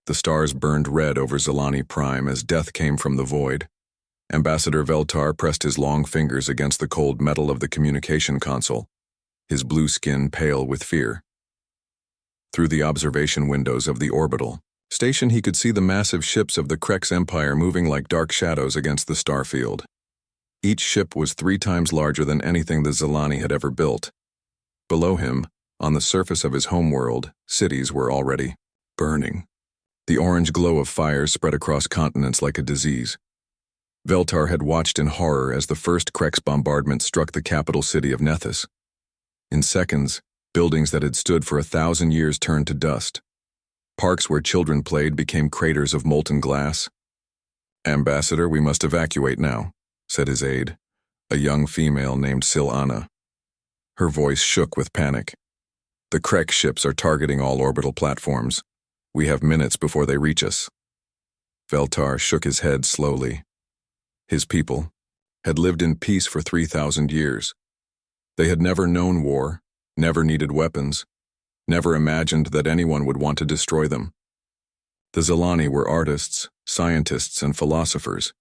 The stars burned red over Zilani Prime as death came from the void. Ambassador Veltar pressed his long fingers against the cold metal of the communication console, his blue skin pale with fear. Through the observation windows of the orbital station, he could see the massive ships of the Krex Empire moving like dark shadows against the starfield. Each ship was 3 times larger than anything the Zilani had ever built. Below him, on the surface of his homeworld, cities were already burning. The orange glow of fires spread across continents like a disease. Veltar had watched in horror as the first Krex bombardment struck the capital city of Nethys. In seconds, buildings that had stood for 1,000 years turned to dust. Parks where children played became craters of molten glass. "Ambassador, we must evacuate now," said his aide, a young female named Silana. Her voice shook with panic. "The Krex ships are targeting all orbital platforms. We have minutes before they reach us." Veltar shook his head slowly. His people had lived in peace for 3,000 years. They had never known war, never needed weapons, never imagined that anyone would want to destroy them. The Zilani were artists, scientists, and philosophers.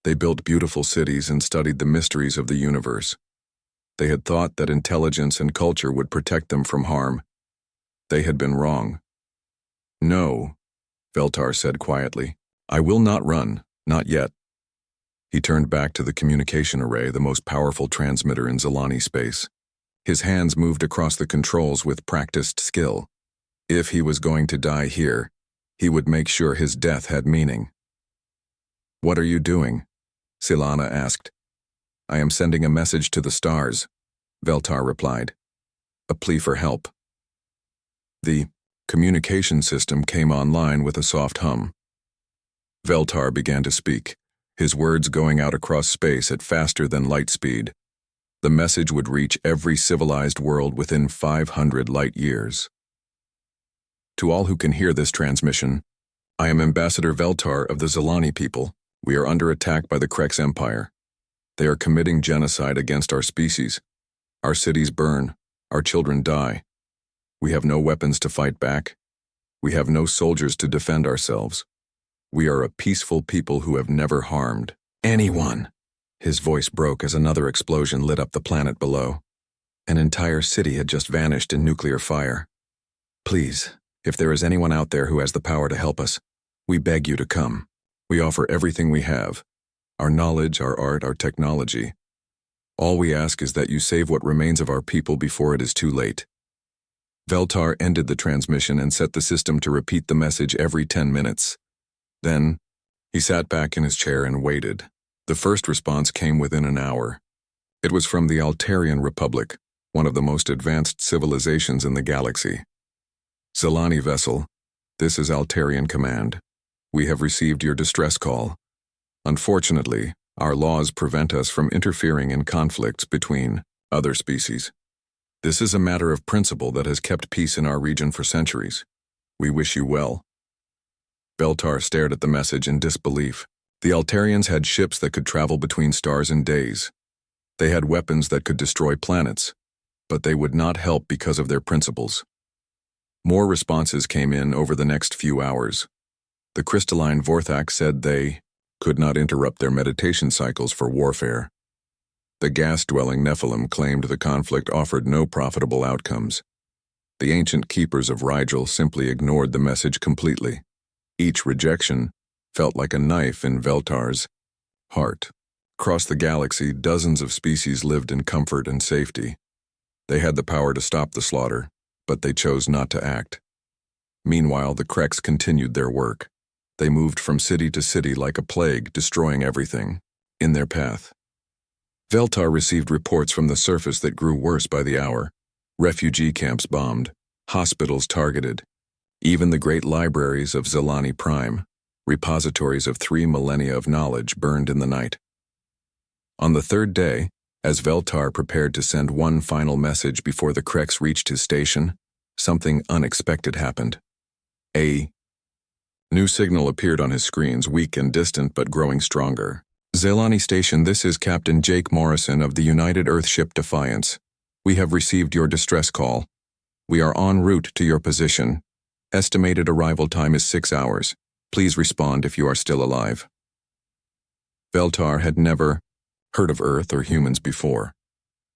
They built beautiful cities and studied the mysteries of the universe. They had thought that intelligence and culture would protect them from harm. They had been wrong. "No," Veltar said quietly. "I will not run, not yet." He turned back to the communication array, the most powerful transmitter in Zilani space. His hands moved across the controls with practiced skill. If he was going to die here, he would make sure his death had meaning. "What are you doing?" Silana asked. "I am sending a message to the stars," Veltar replied. "A plea for help." The communication system came online with a soft hum. Veltar began to speak, his words going out across space at faster than light speed. The message would reach every civilized world within 500 light years. "To all who can hear this transmission, I am Ambassador Veltar of the Zilani people. We are under attack by the Krex Empire. They are committing genocide against our species. Our cities burn, our children die. We have no weapons to fight back. We have no soldiers to defend ourselves. We are a peaceful people who have never harmed anyone." His voice broke as another explosion lit up the planet below. An entire city had just vanished in nuclear fire. "Please, if there is anyone out there who has the power to help us, we beg you to come. We offer everything we have. Our knowledge, our art, our technology. All we ask is that you save what remains of our people before it is too late." Veltar ended the transmission and set the system to repeat the message every 10 minutes. Then, he sat back in his chair and waited. The first response came within an hour. It was from the Altarian Republic, one of the most advanced civilizations in the galaxy. "Zilani vessel, this is Altarian Command. We have received your distress call. Unfortunately, our laws prevent us from interfering in conflicts between other species. This is a matter of principle that has kept peace in our region for centuries. We wish you well." Veltar stared at the message in disbelief. The Altarians had ships that could travel between stars in days. They had weapons that could destroy planets, but they would not help because of their principles. More responses came in over the next few hours. The crystalline Vorthak said they could not interrupt their meditation cycles for warfare. The gas-dwelling Nephilim claimed the conflict offered no profitable outcomes. The ancient keepers of Rigel simply ignored the message completely. Each rejection felt like a knife in Veltar's heart. Across the galaxy, dozens of species lived in comfort and safety. They had the power to stop the slaughter, but they chose not to act. Meanwhile, the Krex continued their work. They moved from city to city like a plague, destroying everything in their path. Veltar received reports from the surface that grew worse by the hour. Refugee camps bombed, hospitals targeted, even the great libraries of Zilani Prime, repositories of 3 millennia of knowledge, burned in the night. On the 3rd day, as Veltar prepared to send one final message before the Krex reached his station, something unexpected happened. A new signal appeared on his screens, weak and distant but growing stronger. "Zilani Station, this is Captain Jake Morrison of the United Earthship Defiance. We have received your distress call. We are en route to your position. Estimated arrival time is 6 hours. Please respond if you are still alive. Veltar had never heard of Earth or humans before.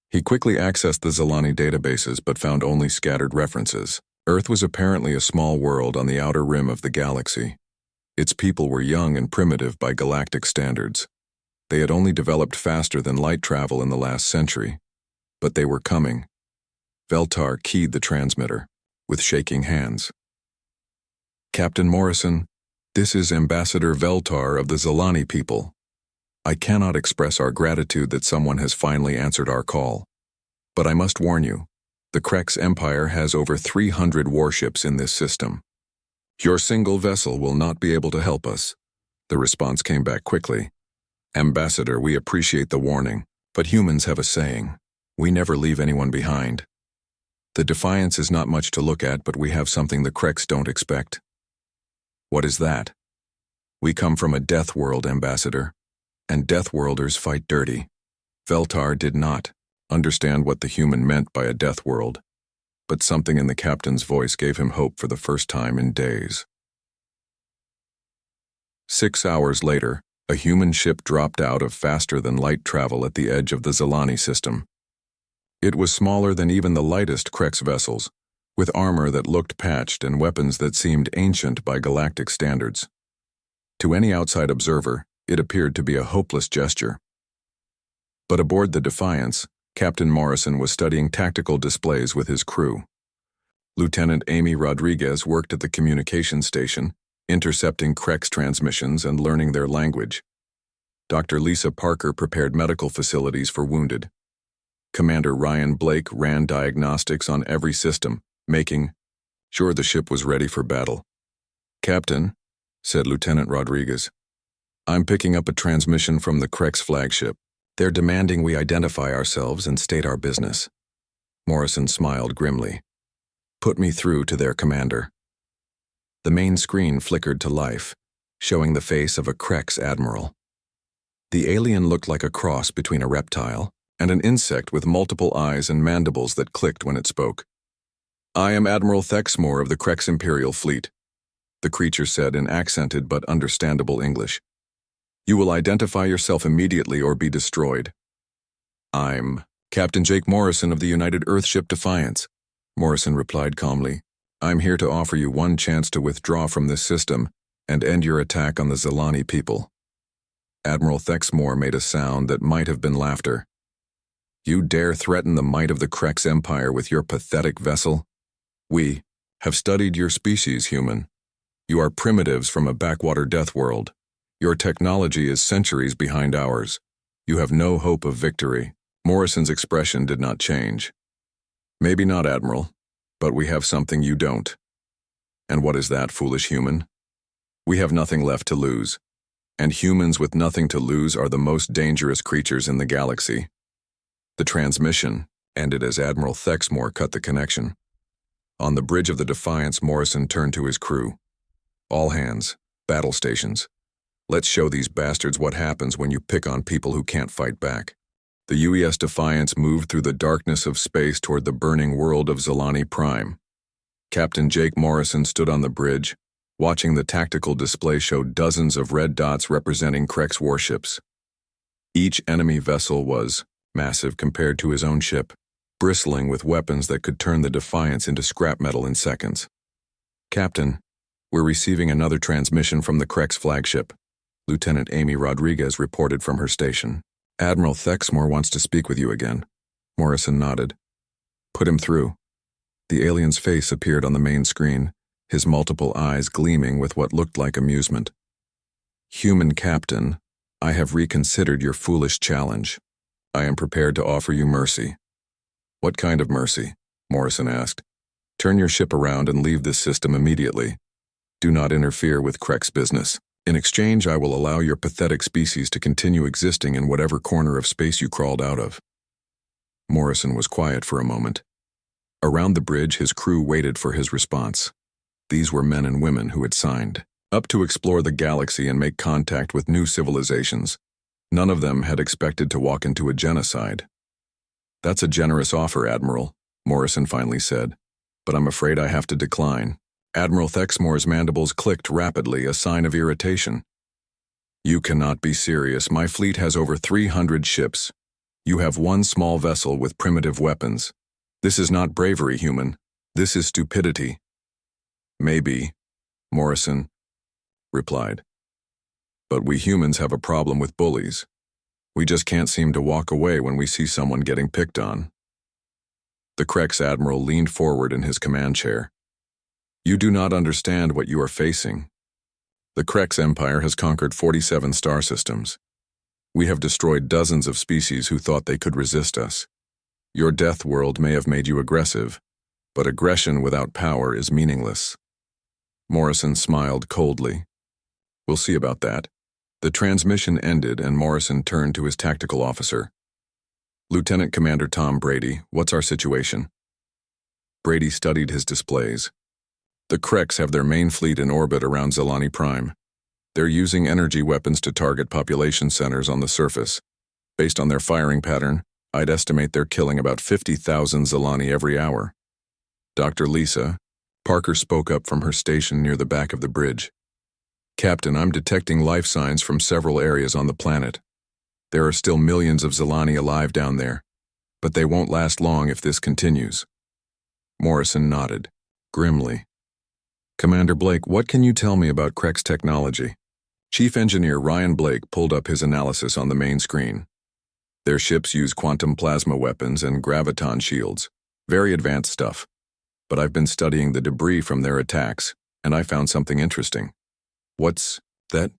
He quickly accessed the Zilani databases but found only scattered references. Earth was apparently a small world on the outer rim of the galaxy. Its people were young and primitive by galactic standards. They had only developed faster than light travel in the last century. But they were coming. Veltar keyed the transmitter, with shaking hands. Captain Morrison, this is Ambassador Veltar of the Zilani people. I cannot express our gratitude that someone has finally answered our call. But I must warn you, the Krex Empire has over 300 warships in this system. Your single vessel will not be able to help us. The response came back quickly. Ambassador, we appreciate the warning, but humans have a saying. We never leave anyone behind. The Defiance is not much to look at, but we have something the Krex don't expect. What is that? We come from a death world, Ambassador, and Deathworlders fight dirty. Veltar did not understand what the human meant by a death world, but something in the captain's voice gave him hope for the first time in days. 6 hours later, a human ship dropped out of faster-than-light travel at the edge of the Zilani system. It was smaller than even the lightest Krex vessels, with armor that looked patched and weapons that seemed ancient by galactic standards. To any outside observer, it appeared to be a hopeless gesture. But aboard the Defiance, Captain Morrison was studying tactical displays with his crew. Lieutenant Amy Rodriguez worked at the communication station, intercepting Krex transmissions and learning their language. Dr. Lisa Parker prepared medical facilities for wounded. Commander Ryan Blake ran diagnostics on every system, making sure the ship was ready for battle. Captain, said Lieutenant Rodriguez, I'm picking up a transmission from the Krex flagship. They're demanding we identify ourselves and state our business. Morrison smiled grimly. Put me through to their commander. The main screen flickered to life, showing the face of a Krex admiral. The alien looked like a cross between a reptile and an insect with multiple eyes and mandibles that clicked when it spoke. I am Admiral Thexmore of the Krex Imperial Fleet, the creature said in accented but understandable English. You will identify yourself immediately or be destroyed. I'm Captain Jake Morrison of the United Earthship Defiance, Morrison replied calmly. I'm here to offer you one chance to withdraw from this system and end your attack on the Zilani people. Admiral Thexmore made a sound that might have been laughter. You dare threaten the might of the Krex Empire with your pathetic vessel? We have studied your species, human. You are primitives from a backwater death world. Your technology is centuries behind ours. You have no hope of victory. Morrison's expression did not change. Maybe not, Admiral, but we have something you don't. And what is that, foolish human? We have nothing left to lose. And humans with nothing to lose are the most dangerous creatures in the galaxy. The transmission ended as Admiral Thexmore cut the connection. On the bridge of the Defiance, Morrison turned to his crew. All hands, battle stations. Let's show these bastards what happens when you pick on people who can't fight back. The UES Defiance moved through the darkness of space toward the burning world of Zilani Prime. Captain Jake Morrison stood on the bridge, watching the tactical display show dozens of red dots representing Krex warships. Each enemy vessel was massive compared to his own ship, bristling with weapons that could turn the Defiance into scrap metal in seconds. Captain, we're receiving another transmission from the Krex flagship, Lieutenant Amy Rodriguez reported from her station. Admiral Thexmore wants to speak with you again. Morrison nodded. Put him through. The alien's face appeared on the main screen, his multiple eyes gleaming with what looked like amusement. Human Captain, I have reconsidered your foolish challenge. I am prepared to offer you mercy. What kind of mercy? Morrison asked. Turn your ship around and leave this system immediately. Do not interfere with Krex business. In exchange, I will allow your pathetic species to continue existing in whatever corner of space you crawled out of. Morrison was quiet for a moment. Around the bridge, his crew waited for his response. These were men and women who had signed up to explore the galaxy and make contact with new civilizations. None of them had expected to walk into a genocide. That's a generous offer, Admiral, Morrison finally said, but I'm afraid I have to decline. Admiral Thexmore's mandibles clicked rapidly, a sign of irritation. You cannot be serious. My fleet has over 300 ships. You have one small vessel with primitive weapons. This is not bravery, human. This is stupidity. Maybe, Morrison replied. But we humans have a problem with bullies. We just can't seem to walk away when we see someone getting picked on. The Krex admiral leaned forward in his command chair. You do not understand what you are facing. The Krex Empire has conquered 47 star systems. We have destroyed dozens of species who thought they could resist us. Your death world may have made you aggressive, but aggression without power is meaningless. Morrison smiled coldly. We'll see about that. The transmission ended and Morrison turned to his tactical officer. Lieutenant Commander Tom Brady, what's our situation? Brady studied his displays. The Krex have their main fleet in orbit around Zilani Prime. They're using energy weapons to target population centers on the surface. Based on their firing pattern, I'd estimate they're killing about 50,000 Zilani every hour. Dr. Lisa, Parker spoke up from her station near the back of the bridge. Captain, I'm detecting life signs from several areas on the planet. There are still millions of Zilani alive down there, but they won't last long if this continues. Morrison nodded, grimly. Commander Blake, what can you tell me about Krex technology? Chief Engineer Ryan Blake pulled up his analysis on the main screen. Their ships use quantum plasma weapons and graviton shields. Very advanced stuff. But I've been studying the debris from their attacks, and I found something interesting. What's that?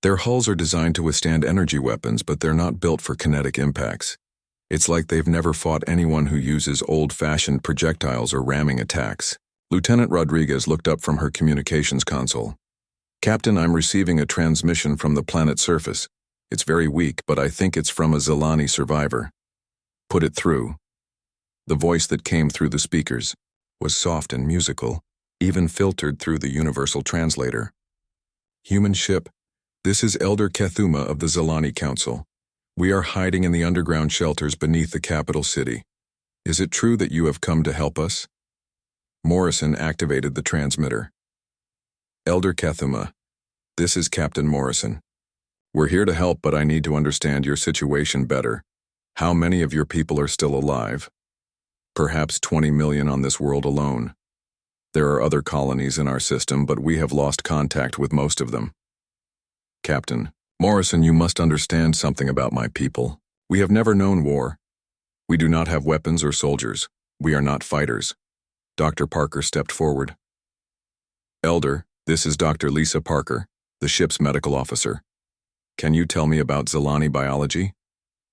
Their hulls are designed to withstand energy weapons, but they're not built for kinetic impacts. It's like they've never fought anyone who uses old-fashioned projectiles or ramming attacks. Lieutenant Rodriguez looked up from her communications console. Captain, I'm receiving a transmission from the planet's surface. It's very weak, but I think it's from a Zilani survivor. Put it through. The voice that came through the speakers was soft and musical, even filtered through the universal translator. Human ship, this is Elder Kethuma of the Zilani Council. We are hiding in the underground shelters beneath the capital city. Is it true that you have come to help us? Morrison activated the transmitter. Elder Kethuma, this is Captain Morrison. We're here to help, but I need to understand your situation better. How many of your people are still alive? Perhaps 20 million on this world alone. There are other colonies in our system, but we have lost contact with most of them. Captain, Morrison, you must understand something about my people. We have never known war. We do not have weapons or soldiers. We are not fighters. Dr. Parker stepped forward. Elder, this is Dr. Lisa Parker, the ship's medical officer. Can you tell me about Zilani biology?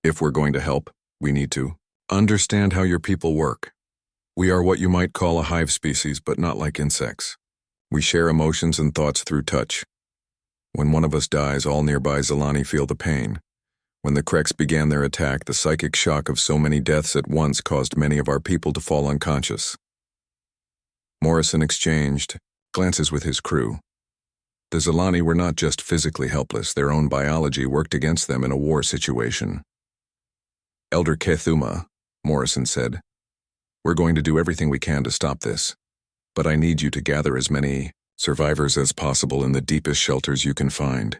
If we're going to help, we need to understand how your people work. We are what you might call a hive species, but not like insects. We share emotions and thoughts through touch. When one of us dies, all nearby Zilani feel the pain. When the Krex began their attack, the psychic shock of so many deaths at once caused many of our people to fall unconscious. Morrison exchanged glances with his crew. The Zilani were not just physically helpless, their own biology worked against them in a war situation. Elder Kethuma, Morrison said, we're going to do everything we can to stop this, but I need you to gather as many survivors as possible in the deepest shelters you can find.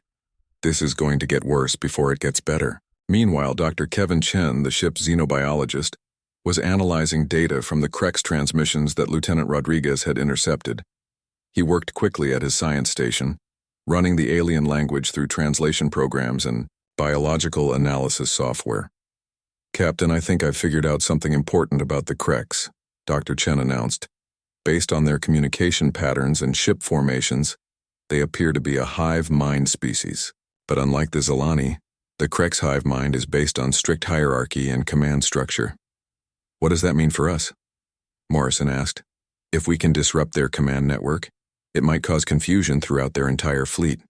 This is going to get worse before it gets better. Meanwhile, Dr. Kevin Chen, the ship's xenobiologist, was analyzing data from the Krex transmissions that Lieutenant Rodriguez had intercepted. He worked quickly at his science station, running the alien language through translation programs and biological analysis software. Captain, I think I've figured out something important about the Krex, Dr. Chen announced. Based on their communication patterns and ship formations, they appear to be a hive mind species. But unlike the Zilani, the Krex hive mind is based on strict hierarchy and command structure. What does that mean for us? Morrison asked. If we can disrupt their command network, it might cause confusion throughout their entire fleet.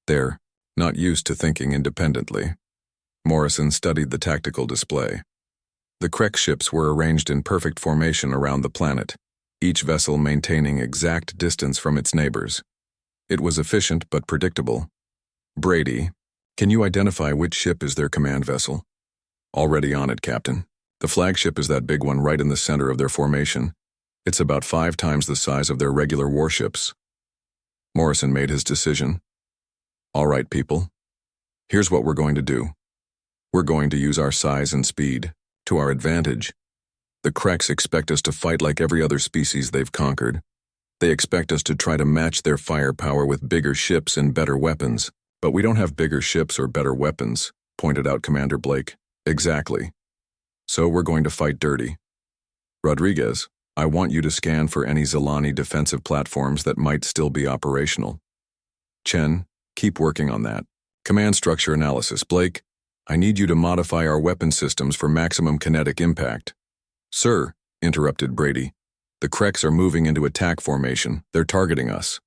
They're not used to thinking independently. Morrison studied the tactical display. The Krex ships were arranged in perfect formation around the planet, each vessel maintaining exact distance from its neighbors. It was efficient but predictable. Brady, can you identify which ship is their command vessel? Already on it, Captain. The flagship is that big one right in the center of their formation. It's about 5 times the size of their regular warships. Morrison made his decision. All right, people. Here's what we're going to do. We're going to use our size and speed to our advantage. The Kreks expect us to fight like every other species they've conquered. They expect us to try to match their firepower with bigger ships and better weapons. But we don't have bigger ships or better weapons, pointed out Commander Blake. Exactly. So we're going to fight dirty. Rodriguez, I want you to scan for any Zilani defensive platforms that might still be operational. Chen, keep working on that. Command structure analysis. Blake, I need you to modify our weapon systems for maximum kinetic impact. Sir, interrupted Brady, the Kreks are moving into attack formation. They're targeting us.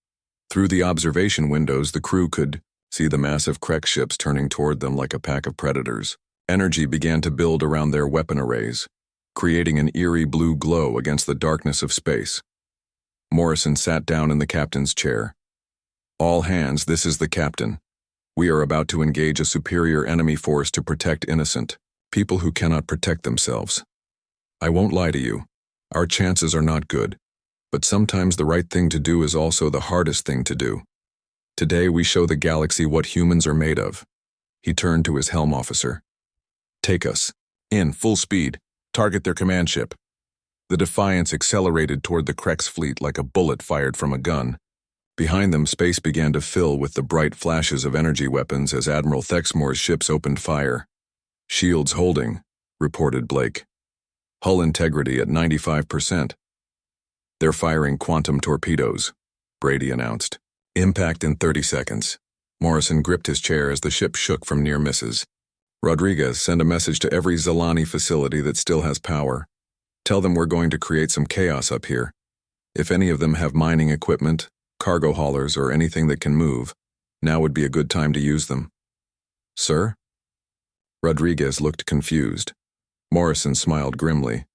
Through the observation windows, the crew could see the massive Krek ships turning toward them like a pack of predators. Energy began to build around their weapon arrays, creating an eerie blue glow against the darkness of space. Morrison sat down in the captain's chair. All hands, this is the captain. We are about to engage a superior enemy force to protect innocent people who cannot protect themselves. I won't lie to you. Our chances are not good, but sometimes the right thing to do is also the hardest thing to do. Today we show the galaxy what humans are made of. He turned to his helm officer. Take us. In, full speed. Target their command ship. The Defiance accelerated toward the Kreks fleet like a bullet fired from a gun. Behind them, space began to fill with the bright flashes of energy weapons as Admiral Thexmore's ships opened fire. Shields holding, reported Blake. Hull integrity at 95%. They're firing quantum torpedoes, Brady announced. Impact in 30 seconds. Morrison gripped his chair as the ship shook from near misses. Rodriguez, send a message to every Zilani facility that still has power. Tell them we're going to create some chaos up here. If any of them have mining equipment, cargo haulers, or anything that can move, now would be a good time to use them. Sir? Rodriguez looked confused. Morrison smiled grimly.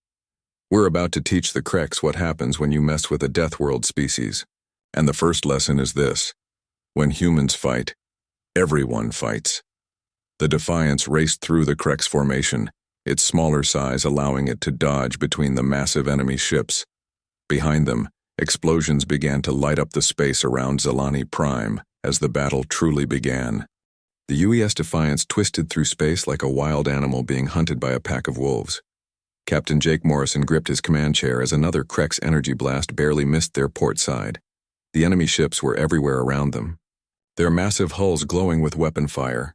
We're about to teach the Kreks what happens when you mess with a Deathworld species. And the first lesson is this. When humans fight, everyone fights. The Defiance raced through the Kreks formation, its smaller size allowing it to dodge between the massive enemy ships. Behind them, explosions began to light up the space around Zilani Prime as the battle truly began. The UES Defiance twisted through space like a wild animal being hunted by a pack of wolves. Captain Jake Morrison gripped his command chair as another Kreks energy blast barely missed their port side. The enemy ships were everywhere around them, their massive hulls glowing with weapon fire.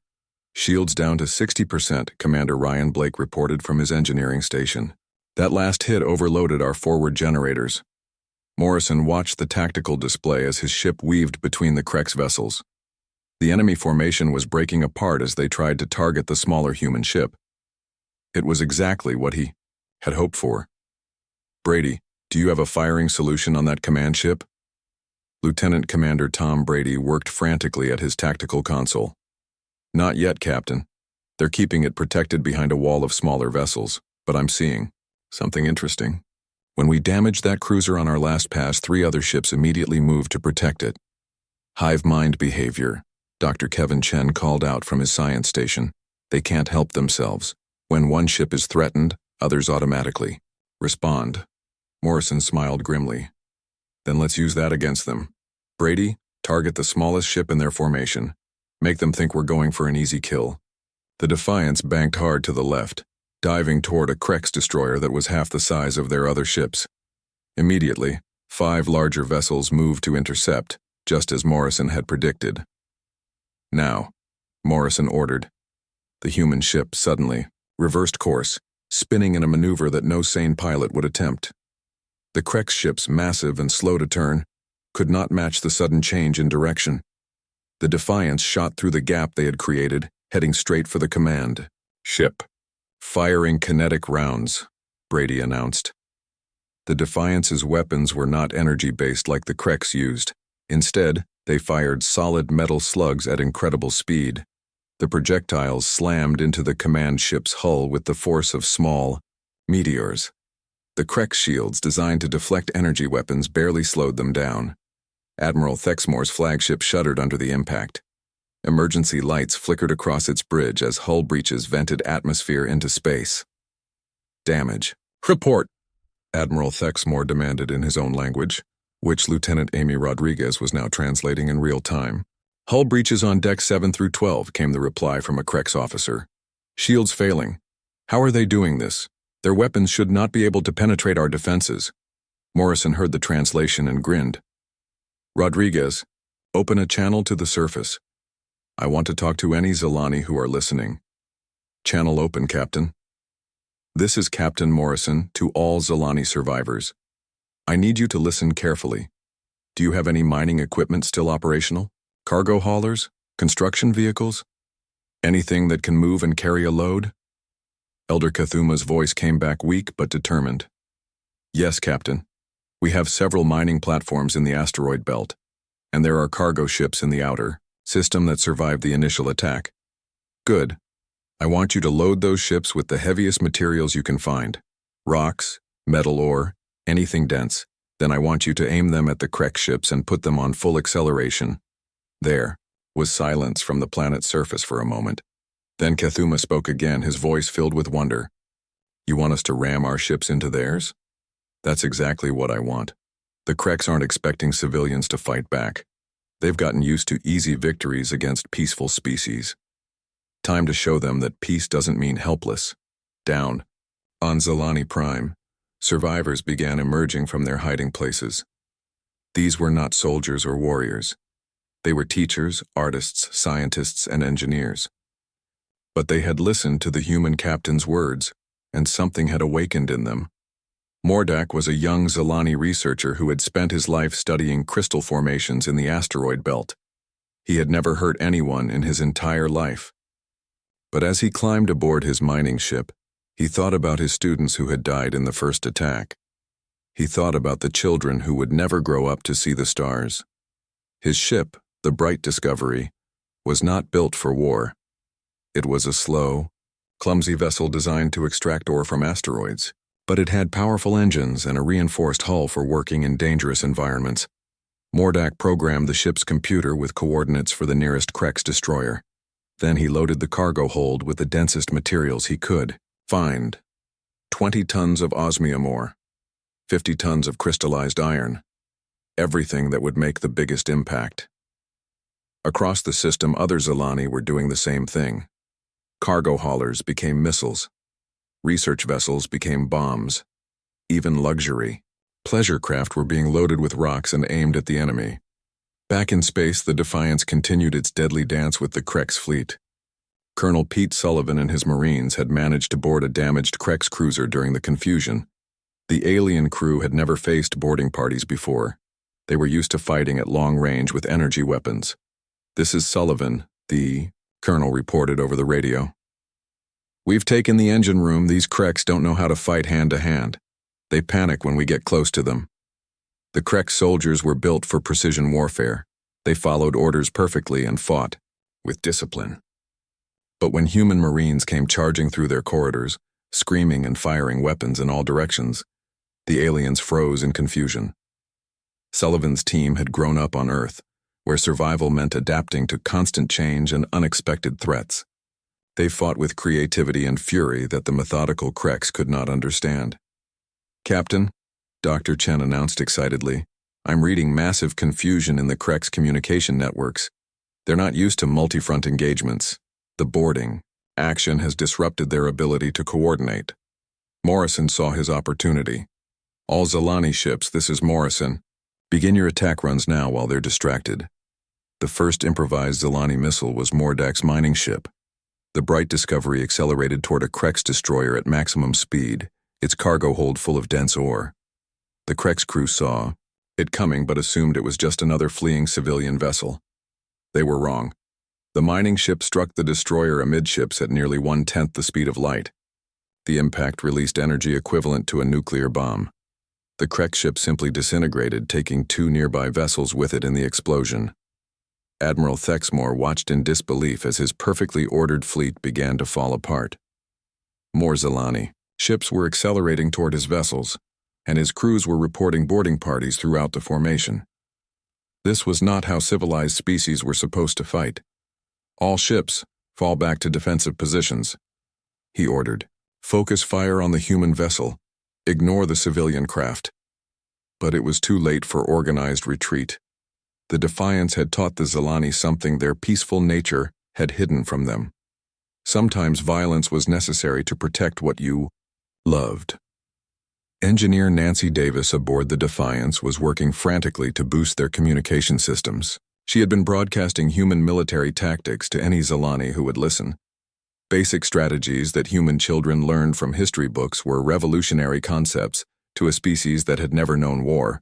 Shields down to 60%, Commander Ryan Blake reported from his engineering station. That last hit overloaded our forward generators. Morrison watched the tactical display as his ship weaved between the Kreks vessels. The enemy formation was breaking apart as they tried to target the smaller human ship. It was exactly what he had hoped for. Brady, do you have a firing solution on that command ship? Lieutenant Commander Tom Brady worked frantically at his tactical console. Not yet, Captain. They're keeping it protected behind a wall of smaller vessels, but I'm seeing something interesting. When we damaged that cruiser on our last pass, 3 other ships immediately moved to protect it. Hive mind behavior, Dr. Kevin Chen called out from his science station. They can't help themselves. When one ship is threatened, others automatically respond. Morrison smiled grimly. Then let's use that against them. Brady, target the smallest ship in their formation. Make them think we're going for an easy kill. The Defiance banked hard to the left, diving toward a Kreks destroyer that was half the size of their other ships. Immediately, 5 larger vessels moved to intercept, just as Morrison had predicted. Now, Morrison ordered. The human ship suddenly reversed course, spinning in a maneuver that no sane pilot would attempt. The Kreks ships, massive and slow to turn, could not match the sudden change in direction. The Defiance shot through the gap they had created, heading straight for the command ship. Firing kinetic rounds, Brady announced. The Defiance's weapons were not energy-based like the Kreks used. Instead, they fired solid metal slugs at incredible speed. The projectiles slammed into the command ship's hull with the force of small meteors. The Kreks shields designed to deflect energy weapons barely slowed them down. Admiral Thexmore's flagship shuddered under the impact. Emergency lights flickered across its bridge as hull breaches vented atmosphere into space. Damage. Report. Admiral Thexmore demanded in his own language, which Lieutenant Amy Rodriguez was now translating in real time. Hull breaches on decks 7 through 12, came the reply from a Krex officer. Shields failing. How are they doing this? Their weapons should not be able to penetrate our defenses. Morrison heard the translation and grinned. Rodriguez, open a channel to the surface. I want to talk to any Zilani who are listening. Channel open, Captain. This is Captain Morrison to all Zilani survivors. I need you to listen carefully. Do you have any mining equipment still operational? Cargo haulers? Construction vehicles? Anything that can move and carry a load? Elder Cthuma's voice came back weak but determined. Yes, Captain. We have several mining platforms in the asteroid belt, and there are cargo ships in the outer system that survived the initial attack. Good. I want you to load those ships with the heaviest materials you can find. Rocks, metal ore, anything dense. Then I want you to aim them at the Krex ships and put them on full acceleration. There was silence from the planet's surface for a moment. Then Cthuma spoke again, his voice filled with wonder. You want us to ram our ships into theirs? That's exactly what I want. The Krex aren't expecting civilians to fight back. They've gotten used to easy victories against peaceful species. Time to show them that peace doesn't mean helpless. Down. On Zilani Prime, survivors began emerging from their hiding places. These were not soldiers or warriors. They were teachers, artists, scientists, and engineers. But they had listened to the human captain's words, and something had awakened in them. Mordak was a young Zilani researcher who had spent his life studying crystal formations in the asteroid belt. He had never hurt anyone in his entire life. But as he climbed aboard his mining ship, he thought about his students who had died in the first attack. He thought about the children who would never grow up to see the stars. His ship, the Bright Discovery, was not built for war. It was a slow, clumsy vessel designed to extract ore from asteroids, but it had powerful engines and a reinforced hull for working in dangerous environments. Mordak programmed the ship's computer with coordinates for the nearest Krex destroyer. Then he loaded the cargo hold with the densest materials he could find. 20 tons of osmium ore, 50 tons of crystallized iron, everything that would make the biggest impact. Across the system, other Zilani were doing the same thing. Cargo haulers became missiles. Research vessels became bombs. Even luxury, pleasure craft were being loaded with rocks and aimed at the enemy. Back in space, the Defiance continued its deadly dance with the Krex fleet. Colonel Pete Sullivan and his Marines had managed to board a damaged Krex cruiser during the confusion. The alien crew had never faced boarding parties before. They were used to fighting at long range with energy weapons. This is Sullivan, the colonel reported over the radio. We've taken the engine room. These Krex don't know how to fight hand-to-hand. They panic when we get close to them. The Krex soldiers were built for precision warfare. They followed orders perfectly and fought with discipline. But when human Marines came charging through their corridors, screaming and firing weapons in all directions, the aliens froze in confusion. Sullivan's team had grown up on Earth, where survival meant adapting to constant change and unexpected threats. They fought with creativity and fury that the methodical Krex could not understand. Captain, Dr. Chen announced excitedly, I'm reading massive confusion in the Krex communication networks. They're not used to multi-front engagements. The boarding action has disrupted their ability to coordinate. Morrison saw his opportunity. All Zilani ships, this is Morrison. Begin your attack runs now while they're distracted. The first improvised Zilani missile was Mordak's mining ship. The Bright Discovery accelerated toward a Krex destroyer at maximum speed, its cargo hold full of dense ore. The Krex crew saw it coming but assumed it was just another fleeing civilian vessel. They were wrong. The mining ship struck the destroyer amidships at nearly 1/10 the speed of light. The impact released energy equivalent to a nuclear bomb. The Krex ship simply disintegrated, taking 2 nearby vessels with it in the explosion. Admiral Thexmore watched in disbelief as his perfectly ordered fleet began to fall apart. More Zilani ships were accelerating toward his vessels, and his crews were reporting boarding parties throughout the formation. This was not how civilized species were supposed to fight. All ships, fall back to defensive positions. He ordered, focus fire on the human vessel. Ignore the civilian craft. But it was too late for organized retreat. The Defiance had taught the Zilani something their peaceful nature had hidden from them. Sometimes violence was necessary to protect what you loved. Engineer Nancy Davis aboard the Defiance was working frantically to boost their communication systems. She had been broadcasting human military tactics to any Zilani who would listen. Basic strategies that human children learned from history books were revolutionary concepts to a species that had never known war.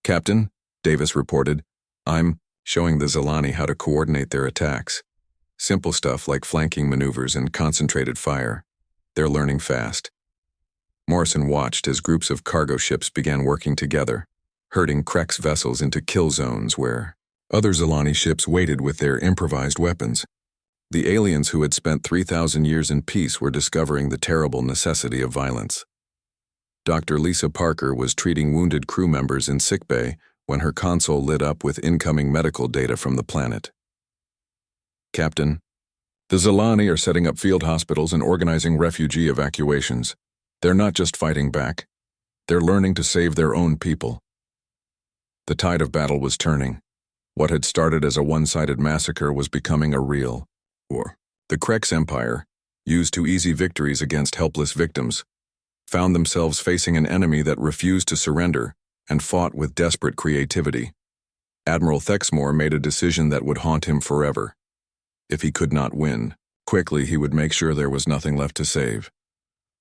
"Captain," Davis reported, "I'm showing the Zilani how to coordinate their attacks. Simple stuff like flanking maneuvers and concentrated fire. They're learning fast." Morrison watched as groups of cargo ships began working together, herding Krek's vessels into kill zones where other Zilani ships waited with their improvised weapons. The aliens who had spent 3,000 years in peace were discovering the terrible necessity of violence. Dr. Lisa Parker was treating wounded crew members in sickbay when her console lit up with incoming medical data from the planet. "Captain, the Zilani are setting up field hospitals and organizing refugee evacuations. They're not just fighting back. They're learning to save their own people." The tide of battle was turning. What had started as a one-sided massacre was becoming a real war. The Krek's empire, used to easy victories against helpless victims, found themselves facing an enemy that refused to surrender and fought with desperate creativity. Admiral Thexmore made a decision that would haunt him forever. If he could not win, quickly he would make sure there was nothing left to save.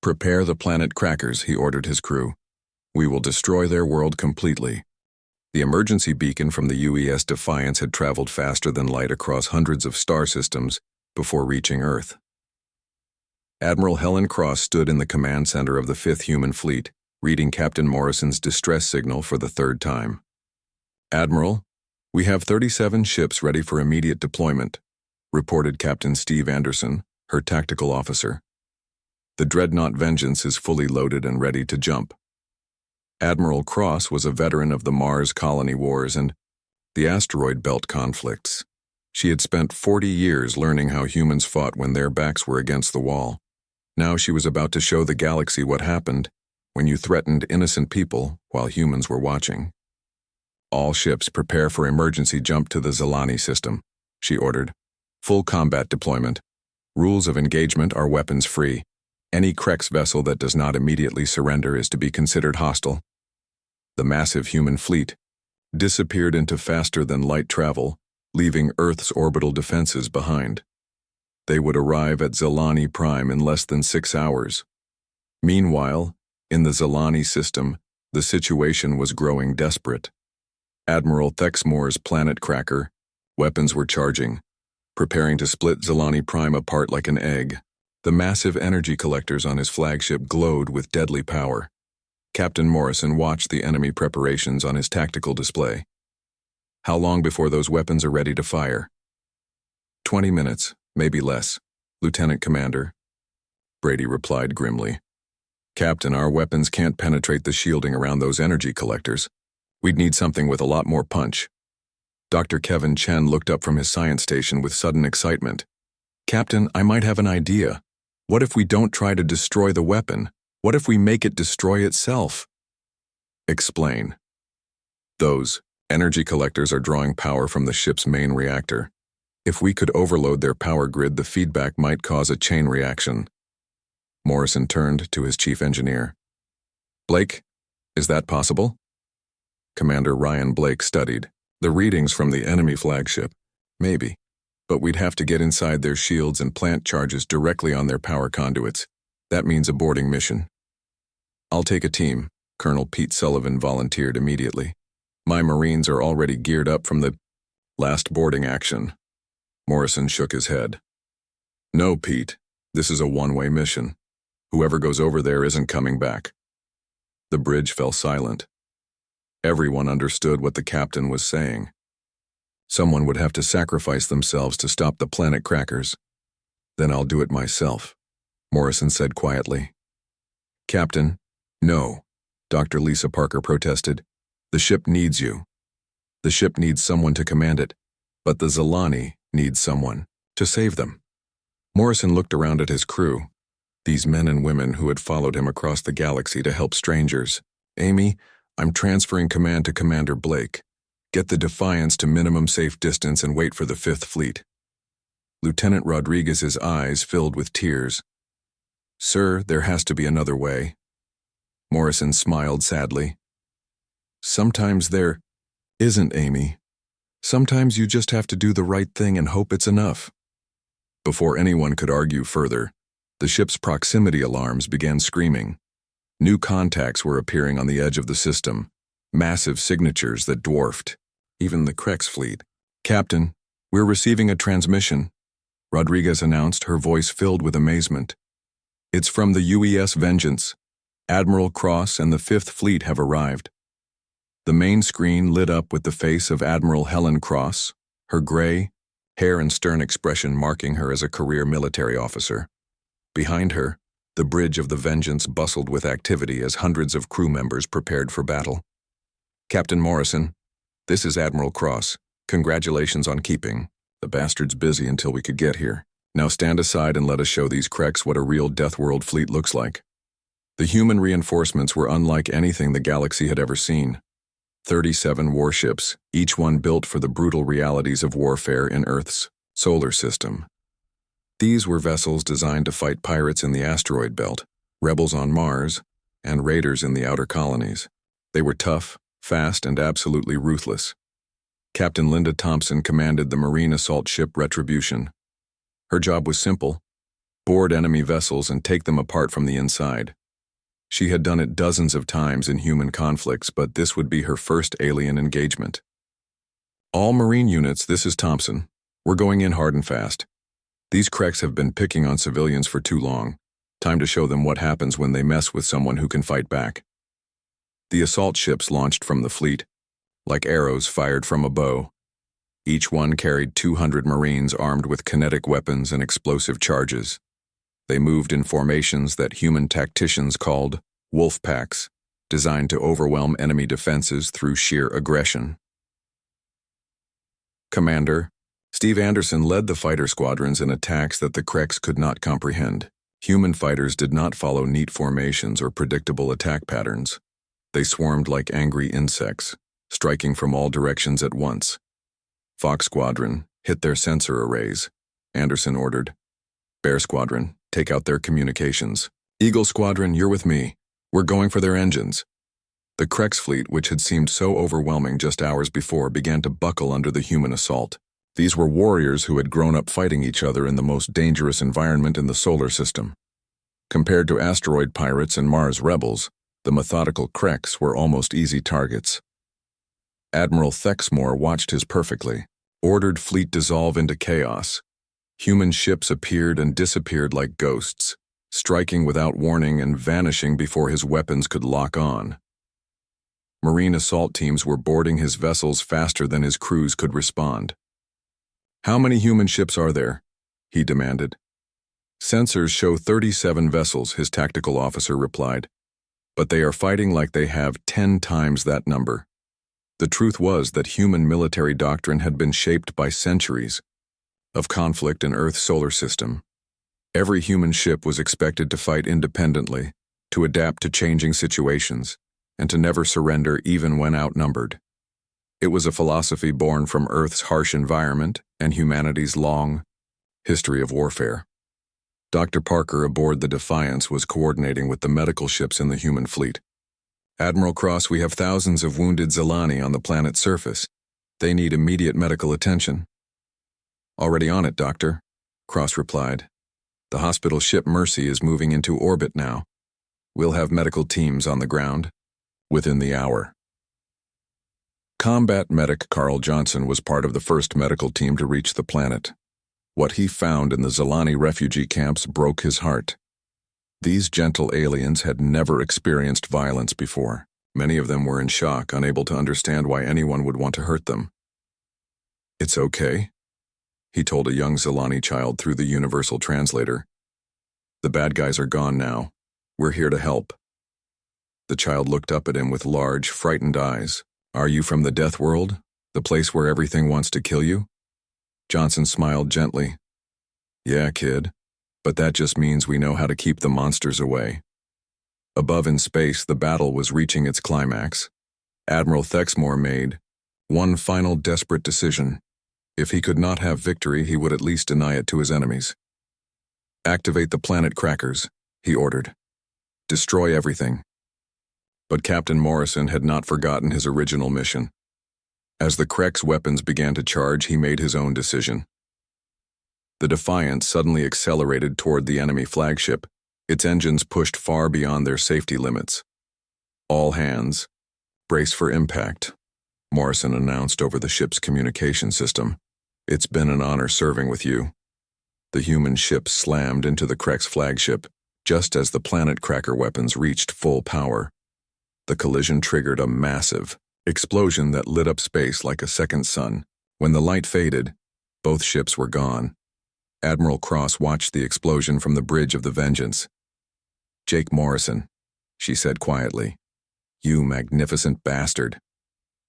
"Prepare the planet crackers," he ordered his crew. "We will destroy their world completely." The emergency beacon from the UES Defiance had traveled faster than light across hundreds of star systems before reaching Earth. Admiral Helen Cross stood in the command center of the 5th Human Fleet, reading Captain Morrison's distress signal for the 3rd time. "Admiral, we have 37 ships ready for immediate deployment," reported Captain Steve Anderson, her tactical officer. "The Dreadnought Vengeance is fully loaded and ready to jump." Admiral Cross was a veteran of the Mars colony wars and the asteroid belt conflicts. She had spent 40 years learning how humans fought when their backs were against the wall. Now she was about to show the galaxy what happened when you threatened innocent people while humans were watching. "All ships prepare for emergency jump to the Zilani system," she ordered. "Full combat deployment. Rules of engagement are weapons-free. Any Krek's vessel that does not immediately surrender is to be considered hostile." The massive human fleet disappeared into faster-than-light travel, leaving Earth's orbital defenses behind. They would arrive at Zilani Prime in less than 6 hours. Meanwhile, in the Zilani system, the situation was growing desperate. Admiral Thexmore's planet cracker weapons were charging, preparing to split Zilani Prime apart like an egg. The massive energy collectors on his flagship glowed with deadly power. Captain Morrison watched the enemy preparations on his tactical display. "How long before those weapons are ready to fire?" 20 minutes, maybe less, Lieutenant Commander," Brady replied grimly. "Captain, our weapons can't penetrate the shielding around those energy collectors. We'd need something with a lot more punch." Dr. Kevin Chen looked up from his science station with sudden excitement. "Captain, I might have an idea. What if we don't try to destroy the weapon? What if we make it destroy itself?" "Explain." "Those energy collectors are drawing power from the ship's main reactor. If we could overload their power grid, the feedback might cause a chain reaction." Morrison turned to his chief engineer. "Blake, is that possible?" Commander Ryan Blake studied the readings from the enemy flagship. "Maybe, but we'd have to get inside their shields and plant charges directly on their power conduits. That means aborting mission." "I'll take a team," Colonel Pete Sullivan volunteered immediately. "My Marines are already geared up from the last boarding action." Morrison shook his head. "No, Pete, this is a one-way mission. Whoever goes over there isn't coming back." The bridge fell silent. Everyone understood what the captain was saying. Someone would have to sacrifice themselves to stop the planet crackers. "Then I'll do it myself," Morrison said quietly. "Captain, no," Dr. Lisa Parker protested. "The ship needs you. The ship needs someone to command it, but the Zilani needs someone to save them." Morrison looked around at his crew. These men and women who had followed him across the galaxy to help strangers. Amy, I'm transferring command to Commander Blake. Get the Defiance to minimum safe distance and wait for the Fifth Fleet. Lieutenant Rodriguez's eyes filled with tears. Sir, there has to be another way. Morrison smiled sadly. Sometimes there isn't, Amy. Sometimes you just have to do the right thing and hope it's enough. Before anyone could argue further, the ship's proximity alarms began screaming. New contacts were appearing on the edge of the system, massive signatures that dwarfed even the Krex fleet. Captain, we're receiving a transmission, Rodriguez announced, her voice filled with amazement. It's from the UES Vengeance. Admiral Cross and the Fifth Fleet have arrived. The main screen lit up with the face of Admiral Helen Cross, her gray hair and stern expression marking her as a career military officer. Behind her, the bridge of the Vengeance bustled with activity as hundreds of crew members prepared for battle. Captain Morrison, this is Admiral Cross. Congratulations on keeping the bastards busy until we could get here. Now stand aside and let us show these Krex what a real Deathworld fleet looks like. The human reinforcements were unlike anything the galaxy had ever seen. 37 warships, each one built for the brutal realities of warfare in Earth's solar system. These were vessels designed to fight pirates in the asteroid belt, rebels on Mars, and raiders in the outer colonies. They were tough, fast, and absolutely ruthless. Captain Linda Thompson commanded the Marine assault ship Retribution. Her job was simple: board enemy vessels and take them apart from the inside. She had done it dozens of times in human conflicts, but this would be her first alien engagement. All Marine units, this is Thompson. We're going in hard and fast. These Krex have been picking on civilians for too long. Time to show them what happens when they mess with someone who can fight back. The assault ships launched from the fleet, like arrows fired from a bow. Each one carried 200 Marines armed with kinetic weapons and explosive charges. They moved in formations that human tacticians called wolf packs, designed to overwhelm enemy defenses through sheer aggression. Commander Steve Anderson led the fighter squadrons in attacks that the Krex could not comprehend. Human fighters did not follow neat formations or predictable attack patterns. They swarmed like angry insects, striking from all directions at once. Fox Squadron, hit their sensor arrays, Anderson ordered. Bear Squadron, take out their communications. Eagle Squadron, you're with me. We're going for their engines. The Krex fleet, which had seemed so overwhelming just hours before, began to buckle under the human assault. These were warriors who had grown up fighting each other in the most dangerous environment in the solar system. Compared to asteroid pirates and Mars rebels, the methodical Krex were almost easy targets. Admiral Thexmore watched his perfectly, ordered fleet dissolve into chaos. Human ships appeared and disappeared like ghosts, striking without warning and vanishing before his weapons could lock on. Marine assault teams were boarding his vessels faster than his crews could respond. How many human ships are there? He demanded. Sensors show 37 vessels, his tactical officer replied. But they are fighting like they have 10 times that number. The truth was that human military doctrine had been shaped by centuries of conflict in Earth's solar system. Every human ship was expected to fight independently, to adapt to changing situations, and to never surrender even when outnumbered. It was a philosophy born from Earth's harsh environment and humanity's long history of warfare. Dr. Parker aboard the Defiance was coordinating with the medical ships in the human fleet. Admiral Cross, we have thousands of wounded Zilani on the planet's surface. They need immediate medical attention. Already on it, Doctor, Cross replied. The hospital ship Mercy is moving into orbit now. We'll have medical teams on the ground within the hour. Combat medic Carl Johnson was part of the first medical team to reach the planet. What he found in the Zilani refugee camps broke his heart. These gentle aliens had never experienced violence before. Many of them were in shock, unable to understand why anyone would want to hurt them. It's okay, he told a young Zilani child through the universal translator. The bad guys are gone now. We're here to help. The child looked up at him with large, frightened eyes. Are you from the Death World, the place where everything wants to kill you? Johnson smiled gently. Yeah, kid. But that just means we know how to keep the monsters away. Above in space, the battle was reaching its climax. Admiral Thexmore made one final desperate decision. If he could not have victory, he would at least deny it to his enemies. "Activate the planet crackers," he ordered. "Destroy everything." But Captain Morrison had not forgotten his original mission. As the Krek's weapons began to charge, he made his own decision. The Defiant suddenly accelerated toward the enemy flagship, its engines pushed far beyond their safety limits. "All hands, brace for impact," Morrison announced over the ship's communication system. "It's been an honor serving with you." The human ship slammed into the Krek's flagship, just as the planet cracker weapons reached full power. The collision triggered a massive explosion that lit up space like a second sun. When the light faded, both ships were gone. Admiral Cross watched the explosion from the bridge of the Vengeance. "Jake Morrison," she said quietly. "You magnificent bastard."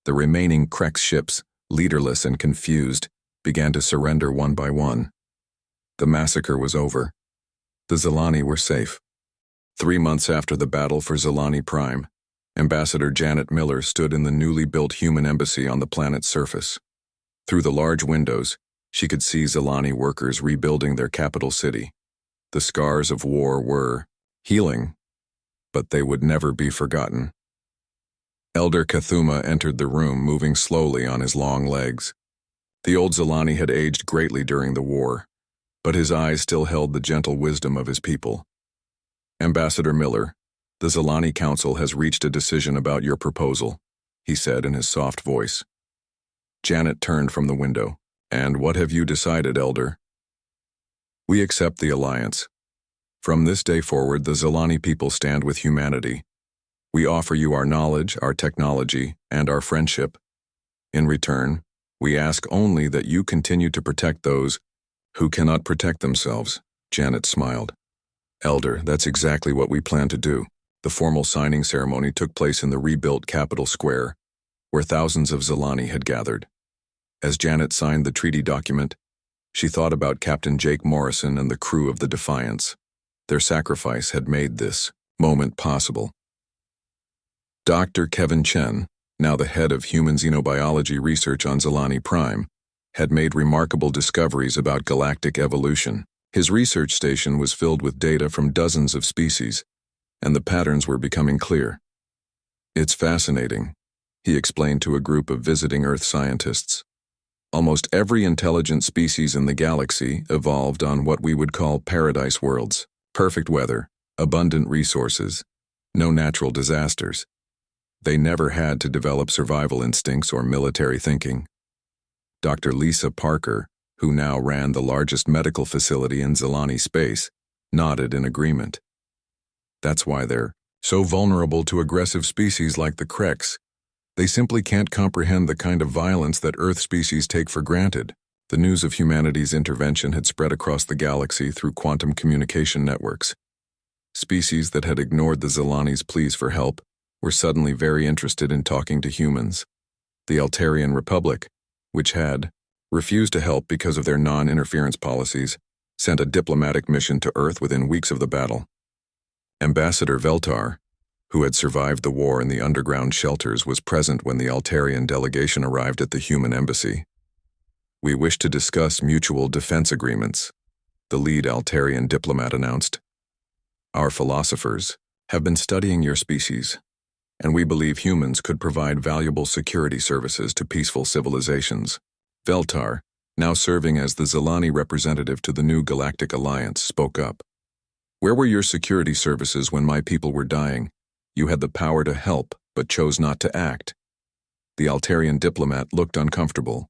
The remaining Krek ships, leaderless and confused, began to surrender one by one. The massacre was over. The Zilani were safe. 3 months after the battle for Zilani Prime, Ambassador Janet Miller stood in the newly built human embassy on the planet's surface. Through the large windows, she could see Zilani workers rebuilding their capital city. The scars of war were healing, but they would never be forgotten. Elder Cthulhu entered the room, moving slowly on his long legs. The old Zilani had aged greatly during the war, but his eyes still held the gentle wisdom of his people. "Ambassador Miller, the Zilani Council has reached a decision about your proposal," he said in his soft voice. Janet turned from the window. "And what have you decided, Elder?" "We accept the alliance. From this day forward, the Zilani people stand with humanity. We offer you our knowledge, our technology, and our friendship. In return, we ask only that you continue to protect those who cannot protect themselves." Janet smiled. "Elder, that's exactly what we plan to do." The formal signing ceremony took place in the rebuilt Capitol Square, where thousands of Zilani had gathered. As Janet signed the treaty document, she thought about Captain Jake Morrison and the crew of the Defiance. Their sacrifice had made this moment possible. Dr. Kevin Chen, now the head of human xenobiology research on Zilani Prime, had made remarkable discoveries about galactic evolution. His research station was filled with data from dozens of species, and the patterns were becoming clear. "It's fascinating," he explained to a group of visiting Earth scientists. "Almost every intelligent species in the galaxy evolved on what we would call paradise worlds. Perfect weather, abundant resources, no natural disasters. They never had to develop survival instincts or military thinking." Dr. Lisa Parker, who now ran the largest medical facility in Zilani space, nodded in agreement. "That's why they're so vulnerable to aggressive species like the Kreks. They simply can't comprehend the kind of violence that Earth species take for granted." The news of humanity's intervention had spread across the galaxy through quantum communication networks. Species that had ignored the Zilani's pleas for help were suddenly very interested in talking to humans. The Altarian Republic, which had refused to help because of their non-interference policies, sent a diplomatic mission to Earth within weeks of the battle. Ambassador Veltar, who had survived the war in the underground shelters, was present when the Altarian delegation arrived at the human embassy. "We wish to discuss mutual defense agreements," the lead Altarian diplomat announced. "Our philosophers have been studying your species, and we believe humans could provide valuable security services to peaceful civilizations." Veltar, now serving as the Zilani representative to the new Galactic Alliance, spoke up. "Where were your security services when my people were dying? You had the power to help, but chose not to act." The Altarian diplomat looked uncomfortable.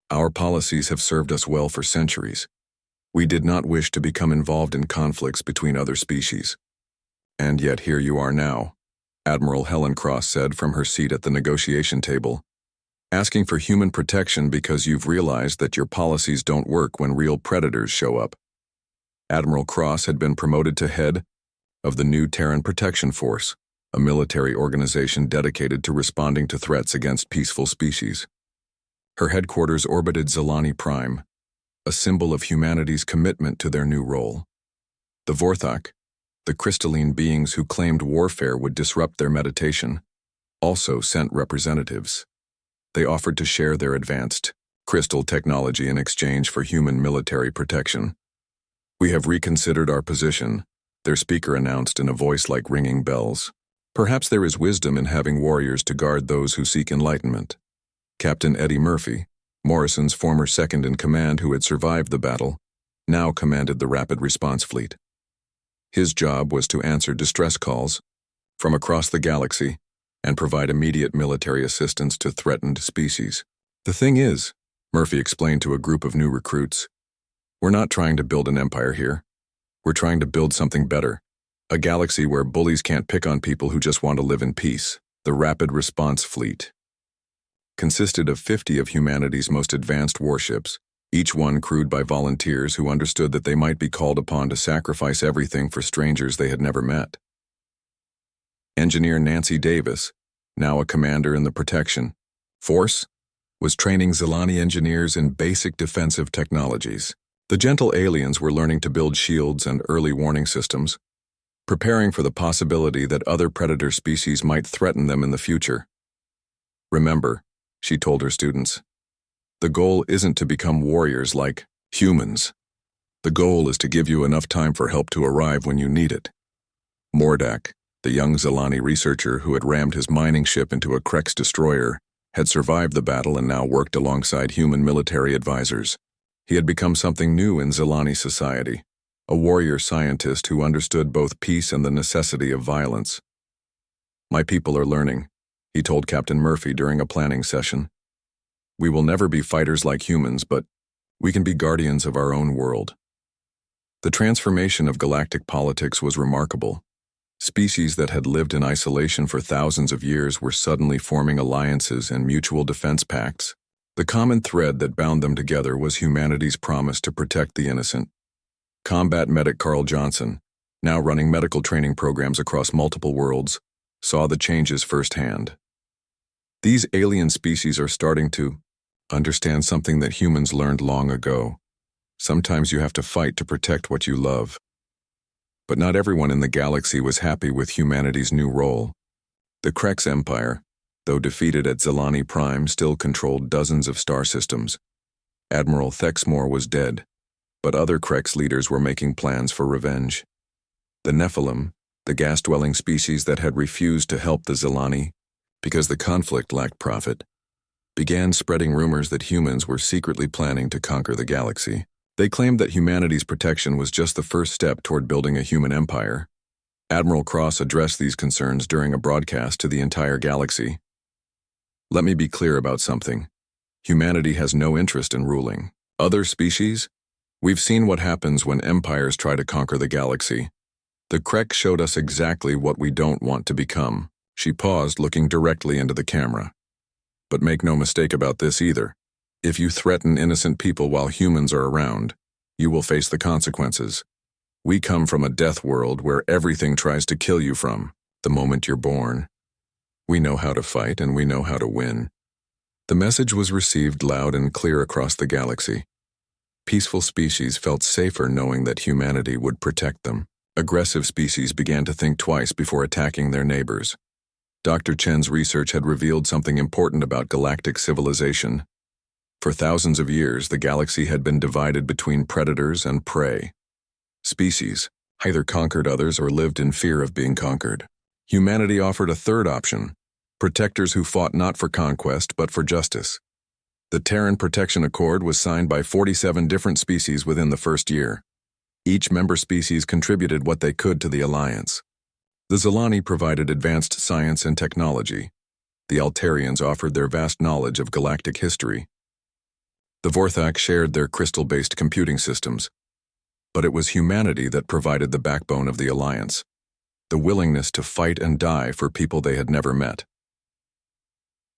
"Our policies have served us well for centuries. We did not wish to become involved in conflicts between other species. And yet here you are now," Admiral Helen Cross said from her seat at the negotiation table, "asking for human protection because you've realized that your policies don't work when real predators show up." Admiral Cross had been promoted to head of the new Terran Protection Force, a military organization dedicated to responding to threats against peaceful species. Her headquarters orbited Zilani Prime, a symbol of humanity's commitment to their new role. The Vorthak, the crystalline beings who claimed warfare would disrupt their meditation, also sent representatives. They offered to share their advanced crystal technology in exchange for human military protection. "We have reconsidered our position," their speaker announced in a voice like ringing bells. "Perhaps there is wisdom in having warriors to guard those who seek enlightenment." Captain Eddie Murphy, Morrison's former second-in-command who had survived the battle, now commanded the Rapid Response Fleet. His job was to answer distress calls from across the galaxy and provide immediate military assistance to threatened species. "The thing is," Murphy explained to a group of new recruits, "we're not trying to build an empire here. We're trying to build something better. A galaxy where bullies can't pick on people who just want to live in peace." The Rapid Response Fleet consisted of 50 of humanity's most advanced warships, each one crewed by volunteers who understood that they might be called upon to sacrifice everything for strangers they had never met. Engineer Nancy Davis, now a commander in the Protection Force, was training Zilani engineers in basic defensive technologies. The gentle aliens were learning to build shields and early warning systems, preparing for the possibility that other predator species might threaten them in the future. "Remember," she told her students, "the goal isn't to become warriors like humans. The goal is to give you enough time for help to arrive when you need it." Mordak, the young Zilani researcher who had rammed his mining ship into a Krex destroyer, had survived the battle and now worked alongside human military advisors. He had become something new in Zilani society, a warrior scientist who understood both peace and the necessity of violence. "My people are learning," he told Captain Murphy during a planning session. "We will never be fighters like humans, but we can be guardians of our own world." The transformation of galactic politics was remarkable. Species that had lived in isolation for thousands of years were suddenly forming alliances and mutual defense pacts. The common thread that bound them together was humanity's promise to protect the innocent. Combat medic Carl Johnson, now running medical training programs across multiple worlds, saw the changes firsthand. These alien species are starting to understand something that humans learned long ago. Sometimes you have to fight to protect what you love. But not everyone in the galaxy was happy with humanity's new role. The Krex Empire, though defeated at Zilani Prime, still controlled dozens of star systems. Admiral Thexmore was dead, but other Krex leaders were making plans for revenge. The Nephilim, the gas-dwelling species that had refused to help the Zilani because the conflict lacked profit, began spreading rumors that humans were secretly planning to conquer the galaxy. They claimed that humanity's protection was just the first step toward building a human empire. Admiral Cross addressed these concerns during a broadcast to the entire galaxy. "Let me be clear about something. Humanity has no interest in ruling other species. We've seen what happens when empires try to conquer the galaxy. The Krex showed us exactly what we don't want to become." She paused, looking directly into the camera. "But make no mistake about this either. If you threaten innocent people while humans are around, you will face the consequences. We come from a death world where everything tries to kill you from the moment you're born. We know how to fight and we know how to win." The message was received loud and clear across the galaxy. Peaceful species felt safer knowing that humanity would protect them. Aggressive species began to think twice before attacking their neighbors. Dr. Chen's research had revealed something important about galactic civilization. For thousands of years, the galaxy had been divided between predators and prey. Species either conquered others or lived in fear of being conquered. Humanity offered a third option: protectors who fought not for conquest but for justice. The Terran Protection Accord was signed by 47 different species within the first year. Each member species contributed what they could to the alliance. The Zilani provided advanced science and technology. The Altarians offered their vast knowledge of galactic history. The Vorthak shared their crystal-based computing systems. But it was humanity that provided the backbone of the alliance, the willingness to fight and die for people they had never met.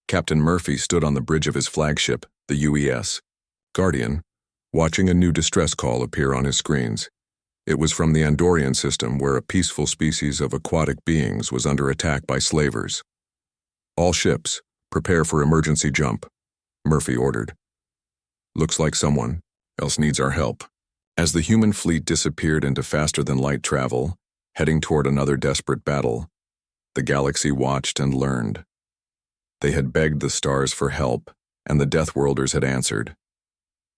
Captain Murphy stood on the bridge of his flagship, the UES Guardian, watching a new distress call appear on his screens. It was from the Andorian system, where a peaceful species of aquatic beings was under attack by slavers. "All ships, prepare for emergency jump," Murphy ordered. "Looks like someone else needs our help. As the human fleet disappeared into faster-than-light travel, heading toward another desperate battle, the galaxy watched and learned. They had begged the stars for help, and the Deathworlders had answered.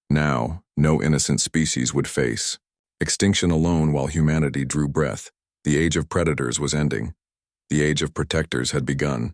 Now, no innocent species would face extinction alone while humanity drew breath. The age of predators was ending. The age of protectors had begun.